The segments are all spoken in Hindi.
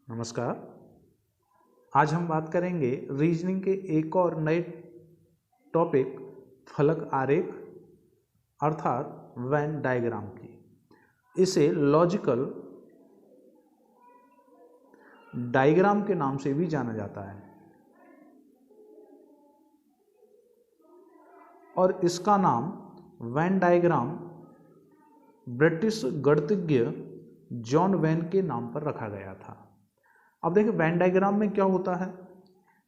नमस्कार। आज हम बात करेंगे रीजनिंग के एक और नए टॉपिक फलक आरेख अर्थात वेन डायग्राम की। इसे लॉजिकल डायग्राम के नाम से भी जाना जाता है और इसका नाम वेन डायग्राम ब्रिटिश गणितज्ञ जॉन वेन के नाम पर रखा गया था। अब देखिए वेन डायग्राम में क्या होता है,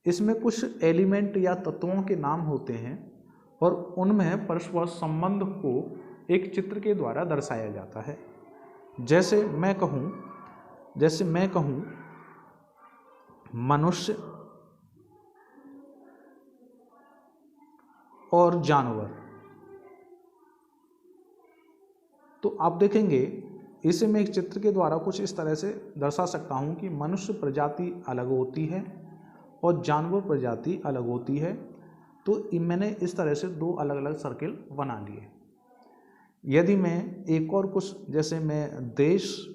इसमें कुछ एलिमेंट या तत्वों के नाम होते हैं और उनमें परस्पर संबंध को एक चित्र के द्वारा दर्शाया जाता है। जैसे मैं कहूँ मनुष्य और जानवर, तो आप देखेंगे इसे मैं एक चित्र के द्वारा कुछ इस तरह से दर्शा सकता हूँ कि मनुष्य प्रजाति अलग होती है और जानवर प्रजाति अलग होती है। तो मैंने इस तरह से दो अलग अलग सर्किल बना लिए। यदि मैं एक और कुछ, जैसे मैं देश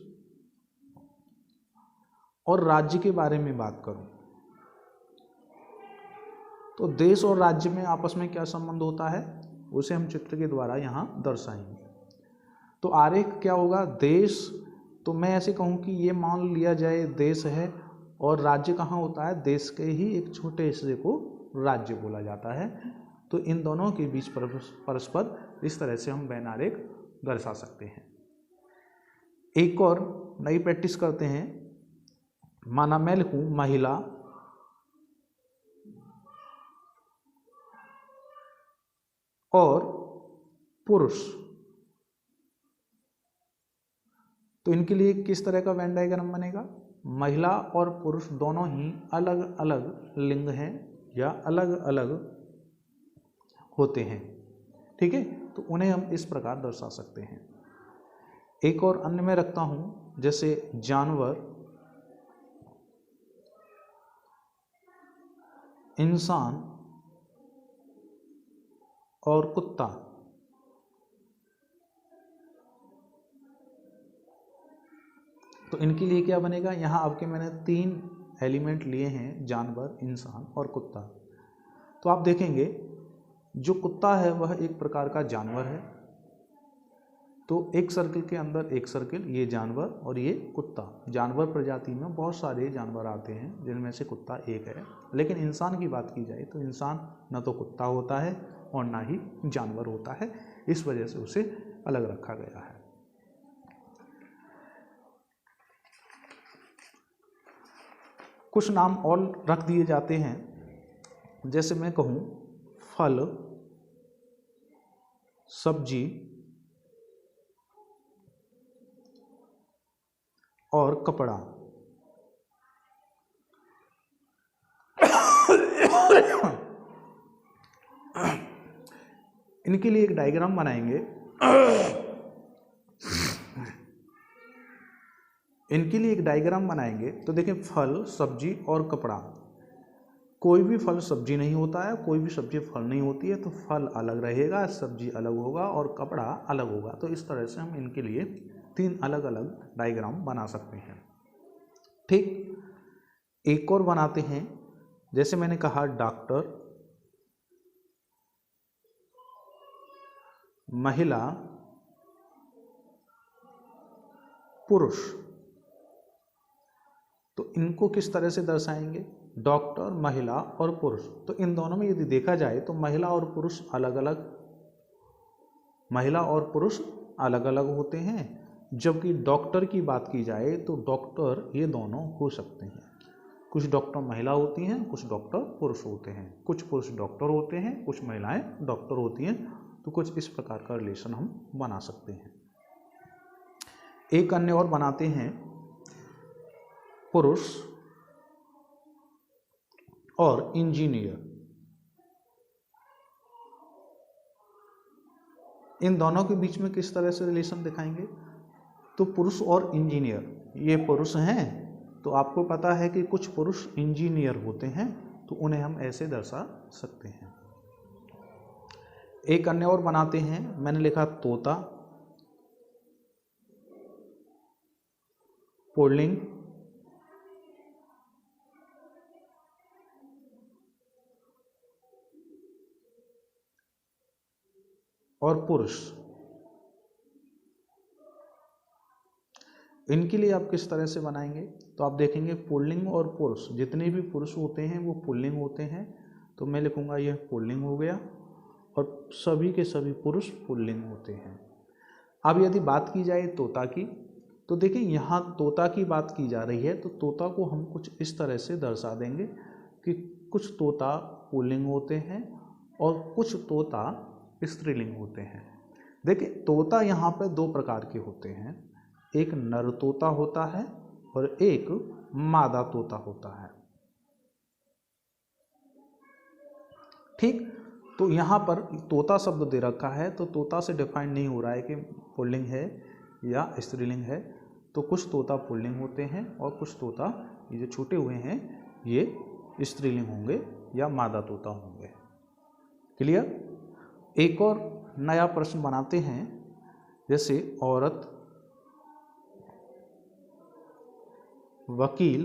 और राज्य के बारे में बात करूं, तो देश और राज्य में आपस में क्या संबंध होता है उसे हम चित्र के द्वारा यहाँ दर्शाएंगे। तो आरेख क्या होगा, देश, तो मैं ऐसे कहूँ कि ये मान लिया जाए देश है और राज्य कहाँ होता है, देश के ही एक छोटे हिस्से को राज्य बोला जाता है। तो इन दोनों के बीच परस्पर इस तरह से हम वेन आरेख दर्शा सकते हैं। एक और नई प्रैक्टिस करते हैं। माना मैं लिखूं महिला और पुरुष, तो इनके लिए किस तरह का वेन डायग्राम बनेगा। महिला और पुरुष दोनों ही अलग अलग लिंग हैं या अलग अलग होते हैं, ठीक है। तो उन्हें हम इस प्रकार दर्शा सकते हैं। एक और अन्य में रखता हूं, जैसे जानवर, इंसान और कुत्ता, तो इनके लिए क्या बनेगा। यहाँ आपके मैंने तीन एलिमेंट लिए हैं, जानवर, इंसान और कुत्ता। तो आप देखेंगे जो कुत्ता है वह एक प्रकार का जानवर है, तो एक सर्किल के अंदर एक सर्किल, ये जानवर और ये कुत्ता। जानवर प्रजाति में बहुत सारे जानवर आते हैं जिनमें से कुत्ता एक है। लेकिन इंसान की बात की जाए तो इंसान न तो कुत्ता होता है और ना ही जानवर होता है, इस वजह से उसे अलग रखा गया है। कुछ नाम और रख दिए जाते हैं, जैसे मैं कहूँ फल, सब्जी और कपड़ा। इनके लिए एक डायग्राम बनाएंगे। तो देखें फल, सब्जी और कपड़ा। कोई भी फल सब्जी नहीं होता है, कोई भी सब्जी फल नहीं होती है, तो फल अलग रहेगा, सब्जी अलग होगा और कपड़ा अलग होगा। तो इस तरह से हम इनके लिए तीन अलग अलग डायग्राम बना सकते हैं, ठीक। एक और बनाते हैं, जैसे मैंने कहा डॉक्टर, महिला, पुरुष, तो इनको किस तरह से दर्शाएंगे, डॉक्टर, महिला और पुरुष। तो इन दोनों में यदि देखा जाए तो महिला और पुरुष अलग अलग होते हैं, जबकि डॉक्टर की बात की जाए तो डॉक्टर ये दोनों हो सकते हैं। कुछ डॉक्टर महिला होती हैं, कुछ डॉक्टर पुरुष होते हैं, कुछ पुरुष डॉक्टर होते हैं, कुछ महिलाएं डॉक्टर होती हैं। तो कुछ इस प्रकार का रिलेशन हम बना सकते हैं। एक अन्य और बनाते हैं, पुरुष और इंजीनियर। इन दोनों के बीच में किस तरह से रिलेशन दिखाएंगे, तो पुरुष और इंजीनियर, ये पुरुष हैं, तो आपको पता है कि कुछ पुरुष इंजीनियर होते हैं, तो उन्हें हम ऐसे दर्शा सकते हैं। एक अन्य और बनाते हैं, मैंने लिखा तोता, पुल्लिंग और पुरुष, इनके लिए आप किस तरह से बनाएंगे? तो आप देखेंगे पुल्लिंग और पुरुष, जितने भी पुरुष होते हैं वो पुल्लिंग होते हैं, तो मैं लिखूंगा यह पुल्लिंग हो गया, और सभी के सभी पुरुष पुल्लिंग होते हैं। अब यदि बात की जाए तोता की, तो देखिए यहाँ तोता की बात की जा रही है, तो तोता को हम कुछ इस तरह से दर्शा देंगे कि कुछ तोता पुल्लिंग होते हैं और कुछ तोता स्त्रीलिंग होते हैं। देखिए तोता यहाँ पर दो प्रकार के होते हैं, एक नर तोता होता है और एक मादा तोता होता है। ठीक, तो यहाँ पर तोता शब्द दे रखा है, तो तोता से डिफाइन नहीं हो रहा है कि पुल्लिंग है या स्त्रीलिंग है। तो कुछ तोता पुल्लिंग होते हैं और कुछ तोता ये जो छूटे हुए हैं ये स्त्रीलिंग होंगे या मादा तोता होंगे। क्लियर? एक और नया प्रश्न बनाते हैं, जैसे औरत, वकील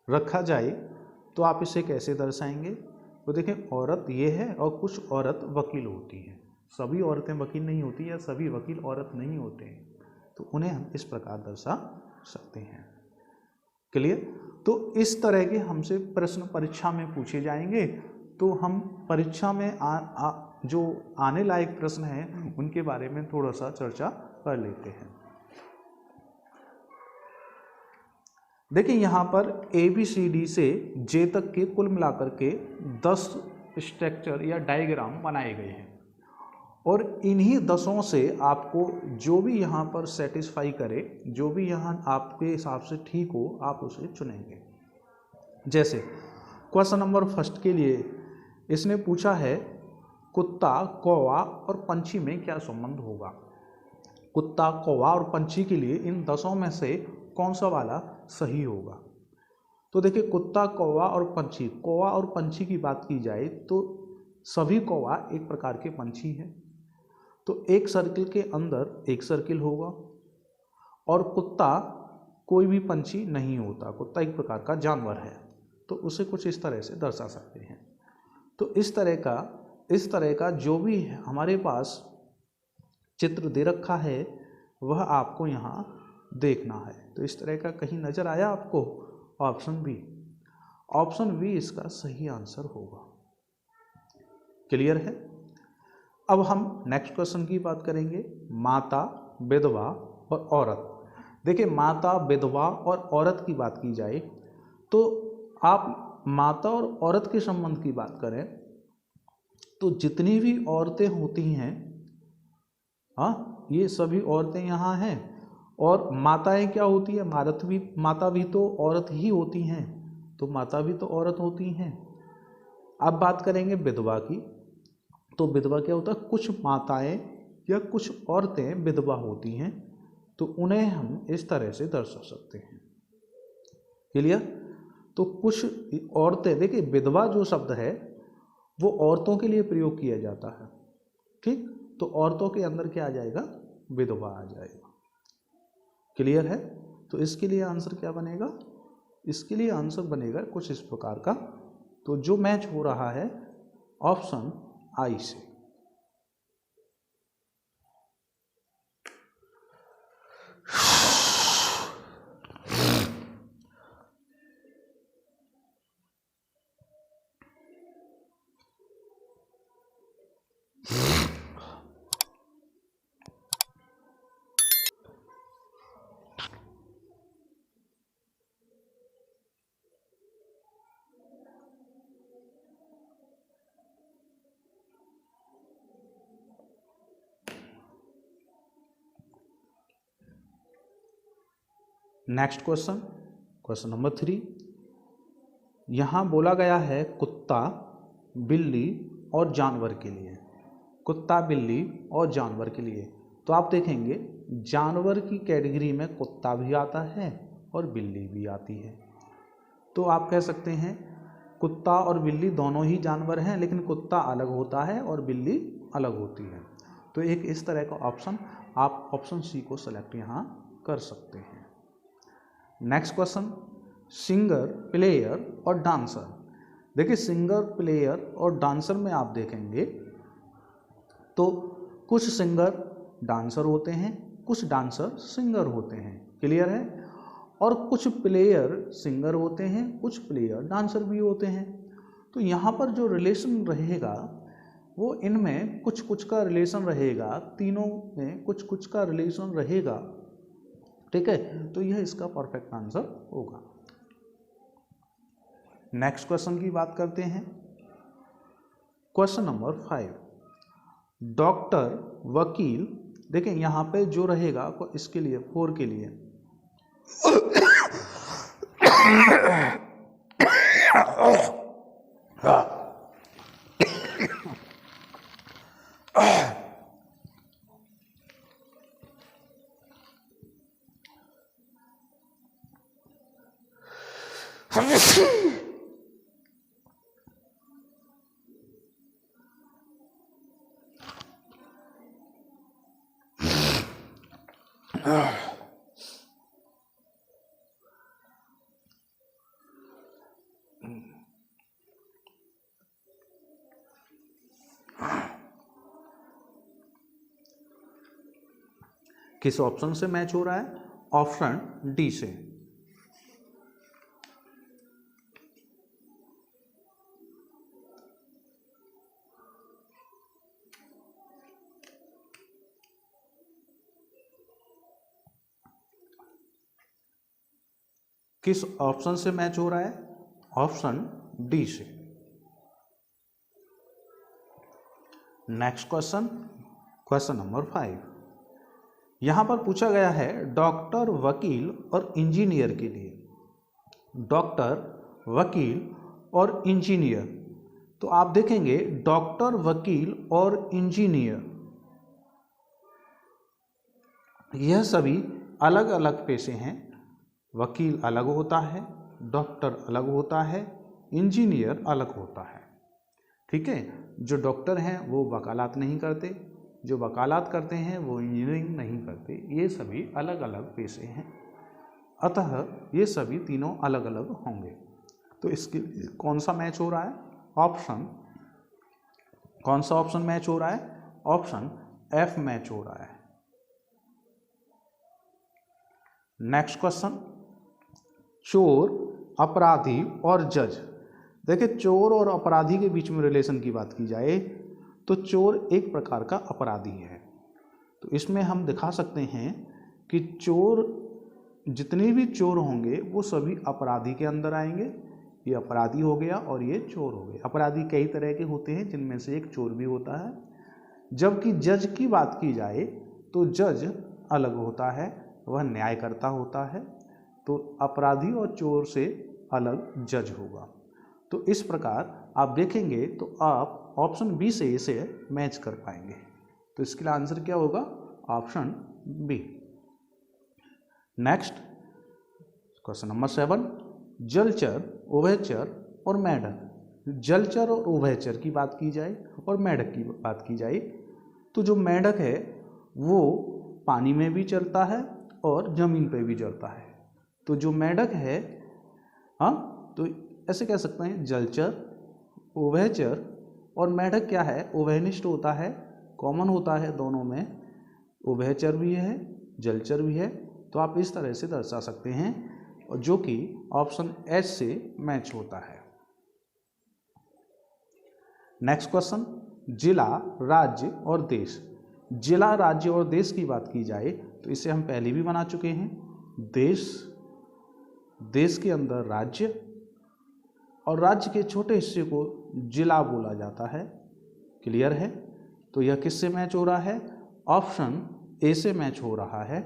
रखा जाए तो आप इसे कैसे दर्शाएंगे? तो देखें औरत ये है और कुछ औरत वकील होती हैं, सभी औरतें वकील नहीं होती या सभी वकील औरत नहीं होते हैं, तो उन्हें हम इस प्रकार दर्शा सकते हैं। क्लियर? तो इस तरह के हमसे प्रश्न परीक्षा में पूछे जाएंगे, तो हम परीक्षा में जो आने लायक प्रश्न हैं उनके बारे में थोड़ा सा चर्चा कर लेते हैं। देखिए यहाँ पर ABCD से J तक के कुल मिलाकर के 10 स्ट्रक्चर या डायग्राम बनाए गए हैं, और इन्हीं 10 से आपको जो भी यहाँ पर सेटिस्फाई करे, जो भी यहाँ आपके हिसाब से ठीक हो, आप उसे चुनेंगे। जैसे क्वेश्चन नंबर फर्स्ट के लिए इसने पूछा है कुत्ता, कौवा और पंछी में क्या संबंध होगा। कुत्ता, कौवा और पंछी के लिए इन 10 में से कौन सा वाला सही होगा? तो देखिए कुत्ता, कौवा और पंछी, कौवा और पंछी की बात की जाए तो सभी कौवा एक प्रकार के पंछी हैं, तो एक सर्किल के अंदर एक सर्किल होगा, और कुत्ता कोई भी पंछी नहीं होता, कुत्ता एक प्रकार का जानवर है, तो उसे कुछ इस तरह से दर्शा सकते हैं। तो इस तरह का जो भी हमारे पास चित्र दे रखा है वह आपको यहाँ देखना है। तो इस तरह का कहीं नजर आया आपको? ऑप्शन बी इसका सही आंसर होगा। क्लियर है? अब हम नेक्स्ट क्वेश्चन की बात करेंगे, माता, विधवा और औरत। देखिए माता, विधवा और औरत की बात की जाए तो आप माता और औरत के संबंध की बात करें तो जितनी भी औरतें होती हैं, हाँ, ये सभी औरतें यहाँ हैं, और माताएं क्या होती है? माता भी तो औरत ही होती हैं, तो माता भी तो औरत होती हैं। अब बात करेंगे विधवा की, तो विधवा क्या होता है? कुछ माताएं या कुछ औरतें विधवा होती हैं, तो उन्हें हम इस तरह से दर्शा सकते हैं। क्लियर? तो कुछ औरतें, देखिए विधवा जो शब्द है वो औरतों के लिए प्रयोग किया जाता है, ठीक, तो औरतों के अंदर क्या आ जाएगा? विधवा आ जाएगा। क्लियर है? तो इसके लिए आंसर क्या बनेगा? इसके लिए आंसर बनेगा कुछ इस प्रकार का, तो जो मैच हो रहा है ऑप्शन आई से। नेक्स्ट क्वेश्चन नंबर 3, यहाँ बोला गया है कुत्ता, बिल्ली और जानवर के लिए। कुत्ता, बिल्ली और जानवर के लिए, तो आप देखेंगे जानवर की कैटेगरी में कुत्ता भी आता है और बिल्ली भी आती है। तो आप कह सकते हैं कुत्ता और बिल्ली दोनों ही जानवर हैं, लेकिन कुत्ता अलग होता है और बिल्ली अलग होती है। तो एक इस तरह का ऑप्शन, आप ऑप्शन सी को सेलेक्ट यहाँ कर सकते हैं। नेक्स्ट क्वेश्चन, सिंगर, प्लेयर और डांसर। देखिए सिंगर, प्लेयर और डांसर में आप देखेंगे तो कुछ सिंगर डांसर होते हैं, कुछ डांसर सिंगर होते हैं, क्लियर है। और कुछ प्लेयर सिंगर होते हैं, कुछ प्लेयर डांसर भी होते हैं। तो यहाँ पर जो रिलेशन रहेगा वो इनमें कुछ कुछ का रिलेशन रहेगा, तीनों में कुछ कुछ का रिलेशन रहेगा, ठीक है। तो यह इसका परफेक्ट आंसर होगा। नेक्स्ट क्वेश्चन की बात करते हैं। क्वेश्चन नंबर 5, डॉक्टर, वकील, देखें यहाँ पे जो रहेगा इसके लिए 4 के लिए किस ऑप्शन से मैच हो रहा है? ऑप्शन डी से। किस ऑप्शन से मैच हो रहा है? ऑप्शन डी से। नेक्स्ट क्वेश्चन, क्वेश्चन नंबर 5, यहां पर पूछा गया है डॉक्टर, वकील और इंजीनियर के लिए। डॉक्टर, वकील और इंजीनियर, तो आप देखेंगे डॉक्टर, वकील और इंजीनियर यह सभी अलग अलग पेशे हैं। वकील अलग होता है, डॉक्टर अलग होता है, इंजीनियर अलग होता है, ठीक है। जो डॉक्टर हैं वो वकालत नहीं करते, जो वकालत करते हैं वो इंजीनियरिंग नहीं करते। ये सभी अलग अलग पेशे हैं, अतः ये सभी तीनों अलग अलग होंगे। तो इसके कौन सा मैच हो रहा है? ऑप्शन, कौन सा ऑप्शन मैच हो रहा है? ऑप्शन एफ मैच हो रहा है। नेक्स्ट क्वेश्चन, चोर, अपराधी और जज। देखिए चोर और अपराधी के बीच में रिलेशन की बात की जाए तो चोर एक प्रकार का अपराधी है। तो इसमें हम दिखा सकते हैं कि चोर, जितने भी चोर होंगे वो सभी अपराधी के अंदर आएंगे। ये अपराधी हो गया और ये चोर हो गए। अपराधी कई तरह के होते हैं जिनमें से एक चोर भी होता है। जबकि जज की बात की जाए तो जज अलग होता है, वह न्यायकर्ता होता है। तो अपराधी और चोर से अलग जज होगा। तो इस प्रकार आप देखेंगे तो आप ऑप्शन बी से इसे मैच कर पाएंगे। तो इसके लिए आंसर क्या होगा? Option B. Next question number 7, जलचर, उभयचर और मेढक। जलचर और उभयचर की बात की जाए और मेढक की बात की जाए तो जो मेढक है वो पानी में भी चलता है और जमीन पे भी चलता है। तो जो मेढक है, हाँ, तो ऐसे कह सकते हैं जलचर, उभयचर और मेढक क्या है? उभयनिष्ठ होता है, कॉमन होता है दोनों में, उभयचर भी है, जलचर भी है। तो आप इस तरह से दर्शा सकते हैं, और जो कि ऑप्शन एच से मैच होता है। नेक्स्ट क्वेश्चन, जिला, राज्य और देश। जिला, राज्य और देश की बात की जाए तो इसे हम पहले भी बना चुके हैं। देश, देश के अंदर राज्य और राज्य के छोटे हिस्से को जिला बोला जाता है, क्लियर है। तो यह किससे मैच हो रहा है? ऑप्शन ए से मैच हो रहा है,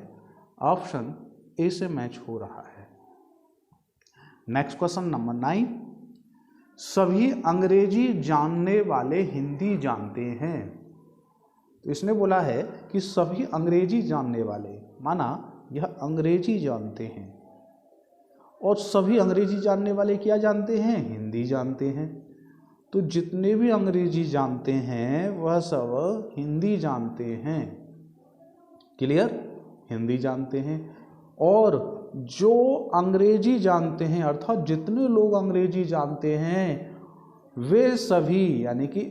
ऑप्शन ए से मैच हो रहा है। नेक्स्ट क्वेश्चन नंबर 9, सभी अंग्रेजी जानने वाले हिंदी जानते हैं। तो इसने बोला है कि सभी अंग्रेजी जानने वाले, माना यह अंग्रेजी जानते हैं, और सभी अंग्रेजी जानने वाले क्या जानते हैं? हिंदी जानते हैं। तो जितने भी अंग्रेजी जानते हैं वह सब हिंदी जानते हैं, क्लियर, हिंदी जानते हैं। और जो अंग्रेजी जानते हैं, अर्थात जितने लोग अंग्रेजी जानते हैं वे सभी, यानी कि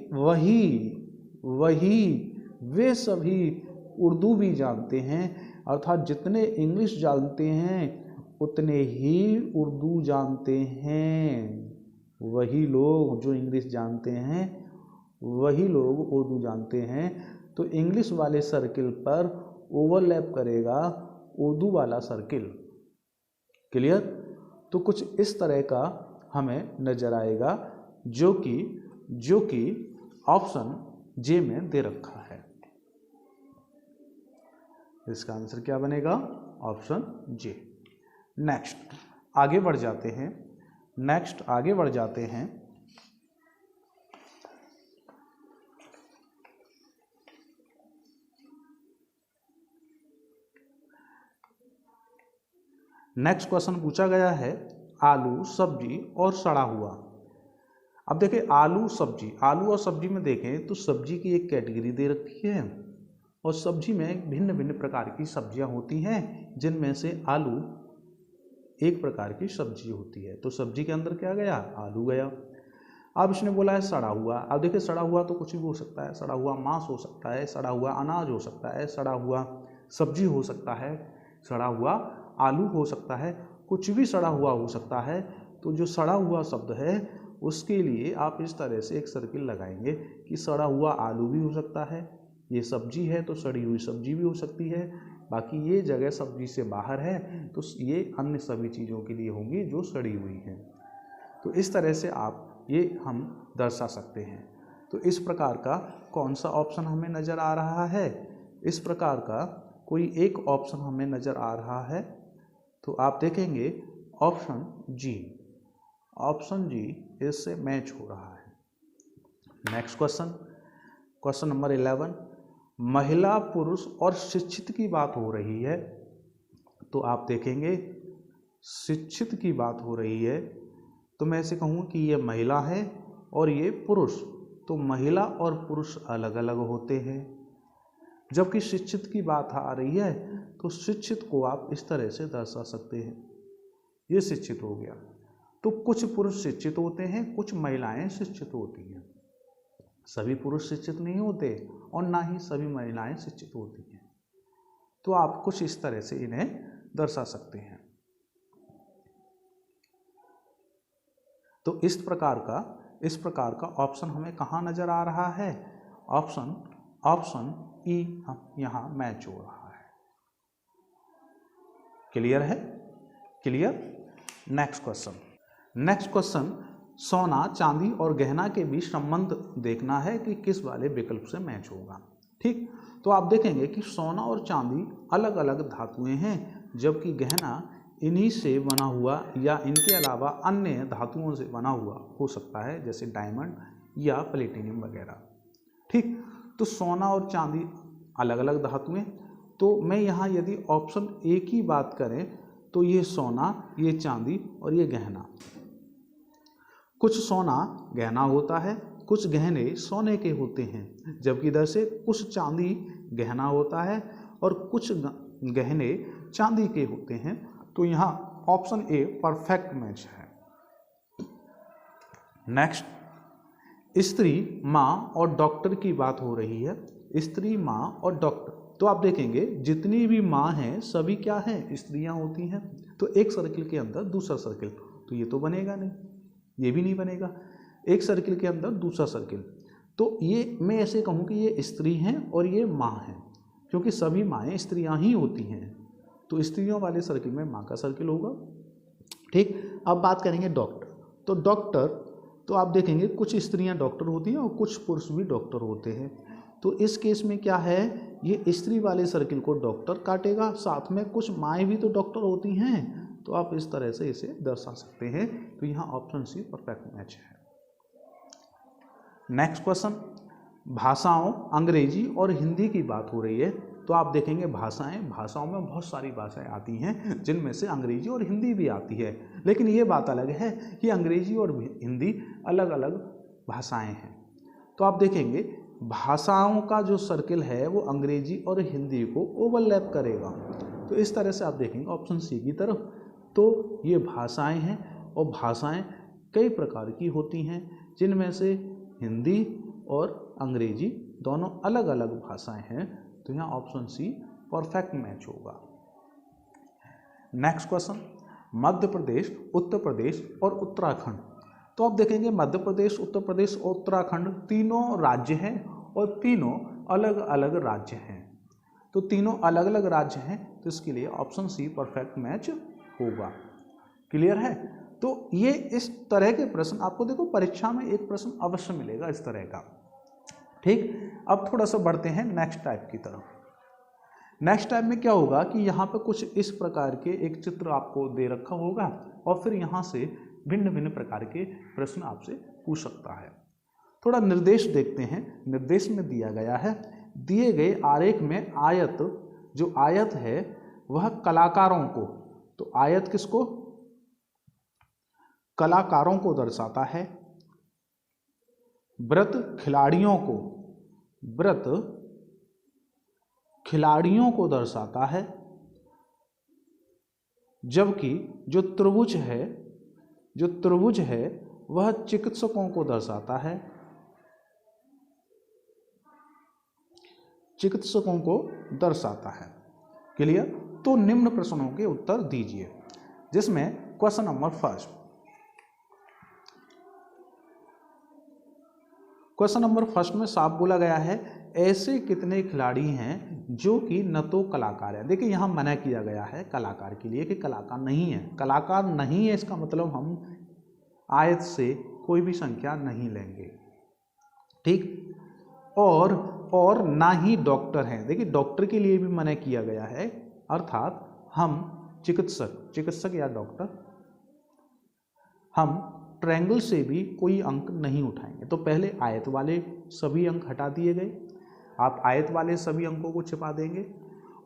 वे सभी उर्दू भी जानते हैं, अर्थात जितने इंग्लिश जानते हैं उतने ही उर्दू जानते हैं। वही लोग जो इंग्लिश जानते हैं वही लोग उर्दू जानते हैं। तो इंग्लिश वाले सर्किल पर ओवरलैप करेगा उर्दू वाला सर्किल। क्लियर? तो कुछ इस तरह का हमें नजर आएगा जो कि ऑप्शन जे में दे रखा है। इसका आंसर क्या बनेगा? ऑप्शन जे। नेक्स्ट आगे बढ़ जाते हैं। नेक्स्ट क्वेश्चन पूछा गया है आलू, सब्जी और सड़ा हुआ। अब देखें आलू और सब्जी में देखें तो सब्जी की एक कैटेगरी दे रखी है और सब्जी में भिन्न भिन्न प्रकार की सब्जियां होती हैं, जिनमें से आलू एक प्रकार की सब्जी होती है। तो सब्जी के अंदर क्या गया? आलू गया। अब इसने बोला है सड़ा हुआ। अब देखिए सड़ा हुआ तो कुछ भी हो सकता है। सड़ा हुआ मांस हो सकता है, सड़ा हुआ अनाज हो सकता है, सड़ा हुआ सब्जी हो सकता है, सड़ा हुआ आलू हो सकता है, कुछ भी सड़ा हुआ हो सकता है। तो जो सड़ा हुआ शब्द है उसके लिए आप इस तरह से एक सर्किल लगाएंगे कि सड़ा हुआ आलू भी हो सकता है, ये सब्जी है तो सड़ी हुई सब्जी भी हो सकती है, बाकी ये जगह सब्जी से बाहर है तो ये अन्य सभी चीज़ों के लिए होंगी जो सड़ी हुई हैं। तो इस तरह से आप ये हम दर्शा सकते हैं। तो इस प्रकार का कौन सा ऑप्शन हमें नज़र आ रहा है? इस प्रकार का कोई एक ऑप्शन हमें नज़र आ रहा है। तो आप देखेंगे ऑप्शन जी इससे मैच हो रहा है। नेक्स्ट क्वेश्चन नंबर 11, महिला, पुरुष और शिक्षित की बात हो रही है। तो आप देखेंगे शिक्षित की बात हो रही है तो मैं ऐसे कहूँ कि ये महिला है और ये पुरुष। तो महिला और पुरुष अलग अलग होते हैं। जबकि शिक्षित की बात आ रही है तो शिक्षित को आप इस तरह से दर्शा सकते हैं, ये शिक्षित हो गया। तो कुछ पुरुष शिक्षित होते हैं, कुछ महिलाएं शिक्षित होती हैं। सभी पुरुष शिक्षित नहीं होते और ना ही सभी महिलाएं शिक्षित होती हैं। तो आप कुछ इस तरह से इन्हें दर्शा सकते हैं। तो इस प्रकार का ऑप्शन हमें कहाँ नजर आ रहा है? ऑप्शन ई यहां मैच हो रहा है। क्लियर है? क्लियर? नेक्स्ट क्वेश्चन सोना, चांदी और गहना के बीच संबंध देखना है कि किस वाले विकल्प से मैच होगा। ठीक, तो आप देखेंगे कि सोना और चांदी अलग अलग धातुएं हैं, जबकि गहना इन्हीं से बना हुआ या इनके अलावा अन्य धातुओं से बना हुआ हो सकता है, जैसे डायमंड या प्लेटिनियम वगैरह। ठीक, तो सोना और चांदी अलग अलग धातुएं। तो मैं यहाँ यदि ऑप्शन ए की बात करें तो ये सोना, ये चांदी और ये गहना। कुछ सोना गहना होता है, कुछ गहने सोने के होते हैं, जबकि इधर से कुछ चांदी गहना होता है और कुछ गहने चांदी के होते हैं। तो यहाँ ऑप्शन ए परफेक्ट मैच है। नेक्स्ट, स्त्री, माँ और डॉक्टर की बात हो रही है। स्त्री, माँ और डॉक्टर। तो आप देखेंगे जितनी भी माँ हैं सभी क्या हैं? स्त्रियाँ होती हैं। तो एक सर्किल के अंदर दूसरा सर्किल, तो ये तो बनेगा नहीं, ये भी नहीं बनेगा। एक सर्किल के अंदर दूसरा सर्किल, तो ये मैं ऐसे कहूँ कि ये स्त्री हैं और ये माँ हैं, क्योंकि सभी माएँ स्त्रियाँ ही होती हैं। तो स्त्रियों वाले सर्किल में माँ का सर्किल होगा। ठीक, अब बात करेंगे डॉक्टर। तो डॉक्टर, तो आप देखेंगे कुछ स्त्रियां डॉक्टर होती हैं और कुछ पुरुष भी डॉक्टर होते हैं। तो इस केस में क्या है, ये स्त्री वाले सर्किल को डॉक्टर काटेगा, साथ में कुछ माएँ भी तो डॉक्टर होती हैं। तो आप इस तरह से इसे दर्शा सकते हैं। तो यहाँ ऑप्शन सी परफेक्ट मैच है। नेक्स्ट क्वेश्चन, भाषाओं, अंग्रेजी और हिंदी की बात हो रही है। तो आप देखेंगे भाषाओं में बहुत सारी भाषाएं आती हैं, जिनमें से अंग्रेजी और हिंदी भी आती है। लेकिन ये बात अलग है कि अंग्रेजी और हिंदी अलग अलग भाषाएं हैं। तो आप देखेंगे भाषाओं का जो सर्किल है वो अंग्रेजी और हिंदी को ओवरलैप करेगा। तो इस तरह से आप देखेंगे ऑप्शन सी की तरफ। तो ये भाषाएं हैं और भाषाएं कई प्रकार की होती हैं। जिनमें से हिंदी और अंग्रेजी दोनों अलग अलग भाषाएं हैं, तो यहाँ ऑप्शन सी परफेक्ट मैच होगा। नेक्स्ट क्वेश्चन, मध्य प्रदेश, उत्तर प्रदेश और उत्तराखंड। तो आप देखेंगे मध्य प्रदेश, उत्तर प्रदेश और उत्तराखंड तीनों राज्य हैं और तीनों अलग अलग राज्य हैं। तो तीनों अलग अलग राज्य हैं, तो इसके लिए ऑप्शन सी परफेक्ट मैच होगा। क्लियर है? तो ये इस तरह के प्रश्न आपको देखो परीक्षा में एक प्रश्न अवश्य मिलेगा इस तरह का। ठीक, अब थोड़ा सा बढ़ते हैं नेक्स्ट टाइप की तरफ। नेक्स्ट टाइप में क्या होगा कि यहाँ पे कुछ इस प्रकार के एक चित्र आपको दे रखा होगा और फिर यहाँ से भिन्न भिन्न प्रकार के प्रश्न आपसे पूछ सकता है। थोड़ा निर्देश देखते हैं। निर्देश में दिया गया है, दिए गए आरेख में आयत, जो आयत है वह कलाकारों को, तो आयत किसको? कलाकारों को दर्शाता है। वृत्त खिलाड़ियों को, वृत्त खिलाड़ियों को दर्शाता है। जबकि जो त्रिभुज है, जो त्रिभुज है वह चिकित्सकों को दर्शाता है, चिकित्सकों को दर्शाता है। क्लियर? तो निम्न प्रश्नों के उत्तर दीजिए, जिसमें question number first, question number first में साफ बोला गया है ऐसे कितने खिलाड़ी हैं जो कि न तो कलाकार है। देखिए यहाँ मना किया गया है कलाकार के लिए कि कलाकार नहीं है। कलाकार नहीं है इसका मतलब हम आयत से कोई भी संख्या नहीं लेंगे। ठीक, और ना ही डॉक्टर हैं। देखिए डॉक्टर के लिए भी मना किया गया है, अर्थात हम चिकित्सक या डॉक्टर, हम ट्रायंगल से भी कोई अंक नहीं उठाएंगे। तो पहले आयत वाले सभी अंक हटा दिए गए, आप आयत वाले सभी अंकों को छिपा देंगे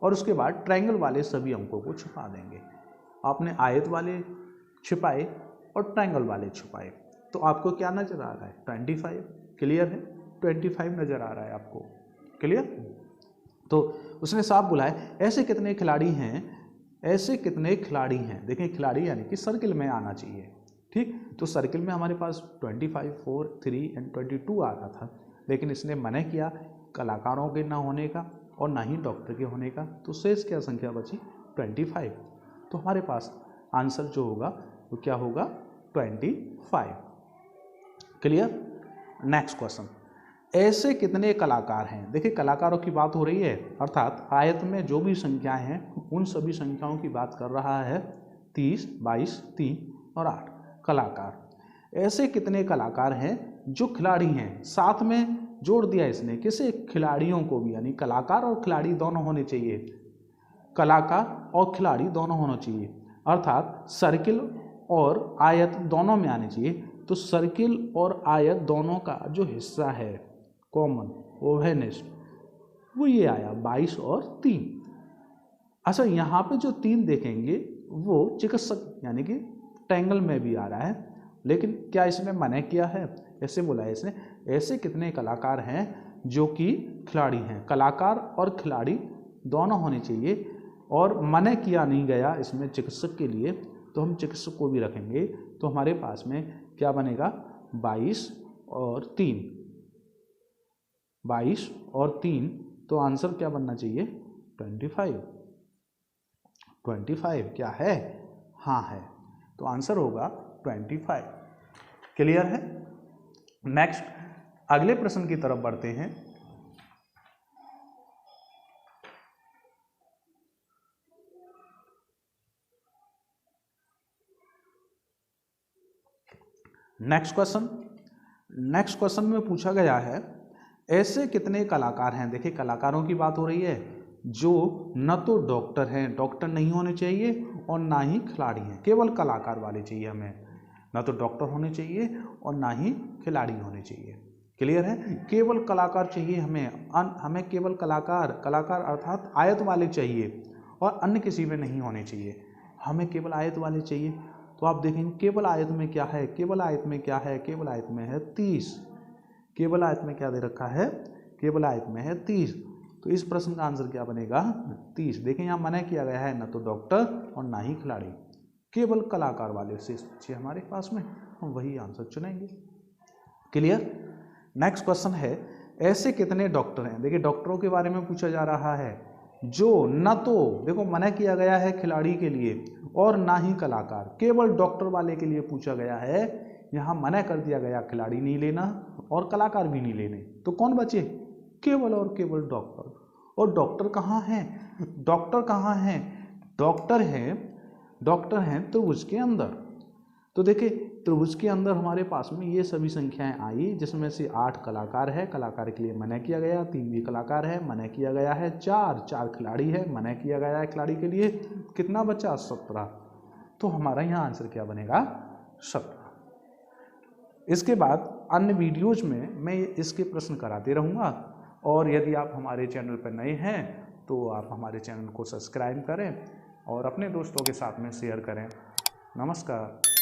और उसके बाद ट्रायंगल वाले सभी अंकों को छिपा देंगे। आपने आयत वाले छिपाए और ट्रायंगल वाले छिपाए, तो आपको क्या नजर आ रहा है? 25। क्लियर है? 25 नजर आ रहा है आपको। क्लियर? तो उसने साफ बोला है ऐसे कितने खिलाड़ी हैं, ऐसे कितने खिलाड़ी हैं। देखें खिलाड़ी यानी कि सर्किल में आना चाहिए। ठीक, तो सर्किल में हमारे पास 25, 4, 3 एंड 22 आ रहा था, लेकिन इसने मना किया कलाकारों के ना होने का और ना ही डॉक्टर के होने का। तो शेष क्या संख्या बची? 25। तो हमारे पास आंसर जो होगा वो क्या होगा? 25। क्लियर? नेक्स्ट क्वेश्चन, ऐसे कितने कलाकार हैं। देखिए कलाकारों की बात हो रही है, अर्थात आयत में जो भी संख्याएं हैं उन सभी संख्याओं की बात कर रहा है। 30, 22, 3 और 8 कलाकार। ऐसे कितने कलाकार हैं जो खिलाड़ी हैं, साथ में जोड़ दिया इसने किसे? खिलाड़ियों को भी, यानी कलाकार और खिलाड़ी दोनों होने चाहिए। कलाकार और खिलाड़ी दोनों होना चाहिए, अर्थात सर्किल और आयत दोनों में आने चाहिए। तो सर्किल और आयत दोनों का जो हिस्सा है कॉमन ओवेनेस्ट, वो ये आया 22 और 3। अच्छा यहाँ पे जो 3 देखेंगे वो चिकित्सक यानी कि ट्रायंगल में भी आ रहा है, लेकिन क्या इसने मना किया है? ऐसे बोला है इसने ऐसे कितने कलाकार हैं जो कि खिलाड़ी हैं। कलाकार और खिलाड़ी दोनों होने चाहिए और मना किया नहीं गया इसमें चिकित्सक के लिए, तो हम चिकित्सक को भी रखेंगे। तो हमारे पास में क्या बनेगा? 22 और 3, 22 और 3। तो आंसर क्या बनना चाहिए? 25। 25 क्या है? हाँ है, तो आंसर होगा 25। क्लियर है? नेक्स्ट अगले प्रश्न की तरफ बढ़ते हैं। नेक्स्ट क्वेश्चन में पूछा गया है ऐसे कितने कलाकार हैं। देखिए कलाकारों की बात हो रही है जो न तो डॉक्टर हैं, डॉक्टर नहीं होने चाहिए, और ना ही खिलाड़ी हैं, केवल कलाकार वाले चाहिए हमें। न तो डॉक्टर होने चाहिए और ना ही खिलाड़ी होने चाहिए। क्लियर है? केवल कलाकार चाहिए हमें केवल कलाकार अर्थात आयत वाले चाहिए और अन्य किसी में नहीं होने चाहिए, हमें केवल आयत वाले चाहिए। तो आप देखेंगे केवल आयत में क्या है? केवल आयत में क्या है? केवल आयत में है 30। केवल आयत में क्या दे रखा है? केवल आयत में है 30। तो इस प्रश्न का आंसर क्या बनेगा? 30। देखें यहाँ मना किया गया है न तो डॉक्टर और ना ही खिलाड़ी, केवल कलाकार वाले शेष बचे हमारे पास में, हम वही आंसर चुनेंगे। क्लियर। नेक्स्ट क्वेश्चन है, ऐसे कितने डॉक्टर हैं, देखिए डॉक्टरों के बारे में पूछा जा रहा है जो न तो देखो मना किया गया है खिलाड़ी के लिए और ना ही कलाकार, केवल डॉक्टर वाले के लिए पूछा गया है। यहाँ मना कर दिया गया खिलाड़ी नहीं लेना और कलाकार भी नहीं लेने, तो कौन बचे, केवल और केवल डॉक्टर। और डॉक्टर कहाँ हैं, डॉक्टर कहाँ हैं, डॉक्टर हैं त्रिभुज के अंदर। तो देखिए त्रिभुज के अंदर हमारे पास में ये सभी संख्याएं आई, जिसमें से 8 कलाकार है, कलाकार के लिए मना किया गया, 3 भी कलाकार है, मना किया गया है, 4 खिलाड़ी है, मना किया गया है खिलाड़ी के लिए, कितना बचा 17। तो हमारा यहाँ आंसर क्या बनेगा 17। इसके बाद अन्य वीडियोज में मैं इसके प्रश्न कराते रहूँगा, और यदि आप हमारे चैनल पर नए हैं तो आप हमारे चैनल को सब्सक्राइब करें और अपने दोस्तों के साथ में शेयर करें। नमस्कार।